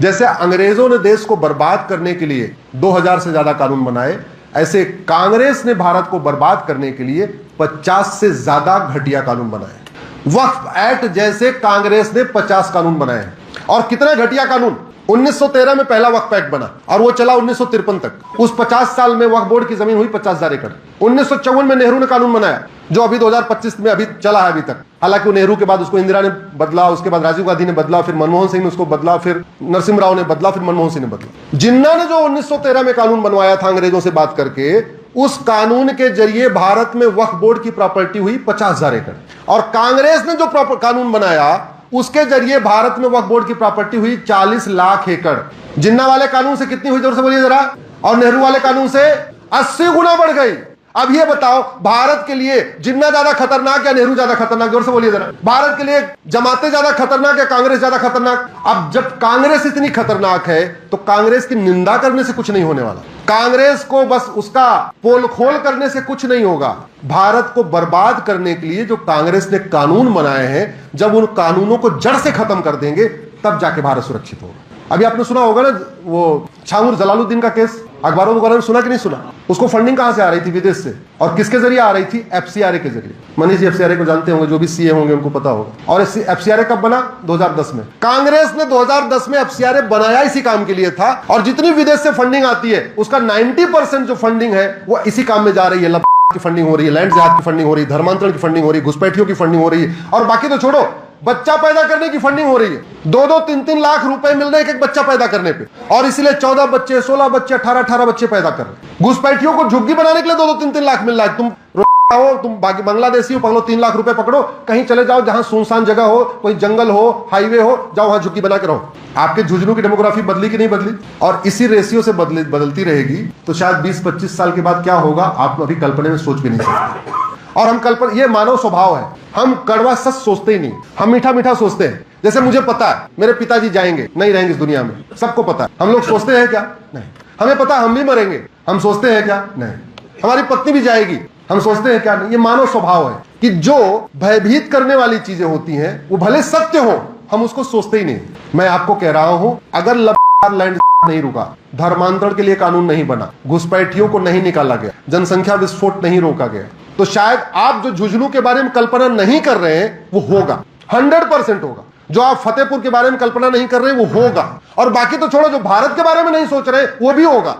जैसे अंग्रेजों ने देश को बर्बाद करने के लिए 2000 से ज्यादा कानून बनाए, ऐसे कांग्रेस ने भारत को बर्बाद करने के लिए 50 से ज्यादा घटिया कानून बनाए। वक्फ एक्ट जैसे कांग्रेस ने 50 कानून बनाए। और कितना घटिया कानून! 1913 में पहला वक्फ एक्ट बना और वो चला 1953 तक। उस 50 साल में वक्फ बोर्ड की जमीन हुई 50,000 एकड़। 1954 में नेहरू ने कानून बनाया जो अभी 2025 में अभी चला है अभी तक। हालांकि वो नेहरू के बाद उसको इंदिरा ने बदला, उसके बाद राजीव गांधी ने बदला, फिर मनमोहन सिंह ने उसको बदला, फिर नरसिम्हा राव ने बदला, फिर मनमोहन सिंह ने बदला। जिन्ना ने जो 1913 में कानून बनवाया था अंग्रेजों से बात करके, उस कानून के जरिए भारत में वक्फ बोर्ड की प्रॉपर्टी हुई 50,000 एकड़। और कांग्रेस ने जो कानून बनाया उसके जरिए भारत में वक्फ बोर्ड की प्रॉपर्टी हुई 40 लाख एकड़। जिन्ना वाले कानून से कितनी हुई जोर से बोलिए जरा, और नेहरू वाले कानून से 80 गुना बढ़ गई। अब ये बताओ, भारत के लिए जिन्ना ज्यादा खतरनाक या नेहरू ज्यादा खतरनाक? जोर से बोलिए जरा। भारत के लिए जमातें ज्यादा खतरनाक या कांग्रेस ज्यादा खतरनाक? अब जब कांग्रेस इतनी खतरनाक है तो कांग्रेस की निंदा करने से कुछ नहीं होने वाला। कांग्रेस को बस उसका पोल खोल करने से कुछ नहीं होगा। भारत को बर्बाद करने के लिए जो कांग्रेस ने कानून बनाए हैं, जब उन कानूनों को जड़ से खत्म कर देंगे तब जाके भारत सुरक्षित होगा। अभी आपने सुना होगा ना वो छाऊर जलालुद्दीन का केस, अखबारों वगैरह में सुना कि नहीं सुना? उसको फंडिंग कहां से आ रही थी? विदेश से। और किसके जरिए आ रही थी? एफसीआरए के जरिए। मनीष जी एफसीआरए को जानते होंगे, जो भी सीए होंगे उनको पता होगा। और एफसीआरए कब बना? 2010 में। कांग्रेस ने 2010 में एफसीआरए बनाया इसी काम के लिए था। और जितनी विदेश से फंडिंग आती है उसका 90% जो फंडिंग है वो इसी काम में जा रही है। की फंडिंग हो रही है, लैंड जिहाद की फंडिंग हो रही है, धर्मांतरण की फंडिंग हो रही है, घुसपैठियों की फंडिंग हो रही है, और बाकी तो छोड़ो, बच्चा पैदा करने की फंडिंग हो रही है। 2-2, 3-3 लाख रुपए मिल रहे हैं एक बच्चा पैदा करने पे। और इसीलिए 14 बच्चे, 16 बच्चे, 18-18 बच्चे पैदा कर रहे हैं। घुसपैठियों को झुग्गी बनाने के लिए 2-2, 3-3 लाख मिल रहा है। तुम हो, तुम बांग्लादेशी हो, पकड़ो 3 लाख रुपए पकड़ो, कहीं चले जाओ जहां सुनसान जगह हो, कोई जंगल हो, हाईवे हो, जाओ वहां झुग्गी बना के रहो। आपके झुंझुनू की डेमोग्राफी बदली कि नहीं बदली? और इसी रेशियो से बदलती रहेगी तो शायद 20-25 साल के बाद क्या होगा आप अभी कल्पना में सोच भी नहीं सकते। और हम कल्पना, ये मानव स्वभाव है, हम कड़वा सच सोचते ही नहीं, हम मीठा मीठा सोचते हैं। जैसे मुझे पता है मेरे पिताजी जाएंगे, नहीं रहेंगे इस दुनिया में, सबको पता है। हम लोग सोचते हैं क्या? नहीं। हमें पता है हम भी मरेंगे, हम सोचते हैं क्या? नहीं। हमारी पत्नी भी जाएगी, हम सोचते हैं क्या? नहीं। ये मानव स्वभाव है कि जो भयभीत करने वाली चीजें होती हैं वो भले सत्य हो, हम उसको सोचते ही नहीं। मैं आपको कह रहा हूं, अगर लैंड नहीं रुका, धर्मांतरण के लिए कानून नहीं बना, घुसपैठियों को नहीं निकाला गया, जनसंख्या विस्फोट नहीं रोका गया, तो शायद आप जो झुंझुनू के बारे में कल्पना नहीं कर रहे हैं वो होगा, 100% होगा। जो आप फतेहपुर के बारे में कल्पना नहीं कर रहे हैं वो होगा। और बाकी तो छोड़ो, जो भारत के बारे में नहीं सोच रहे वो भी होगा।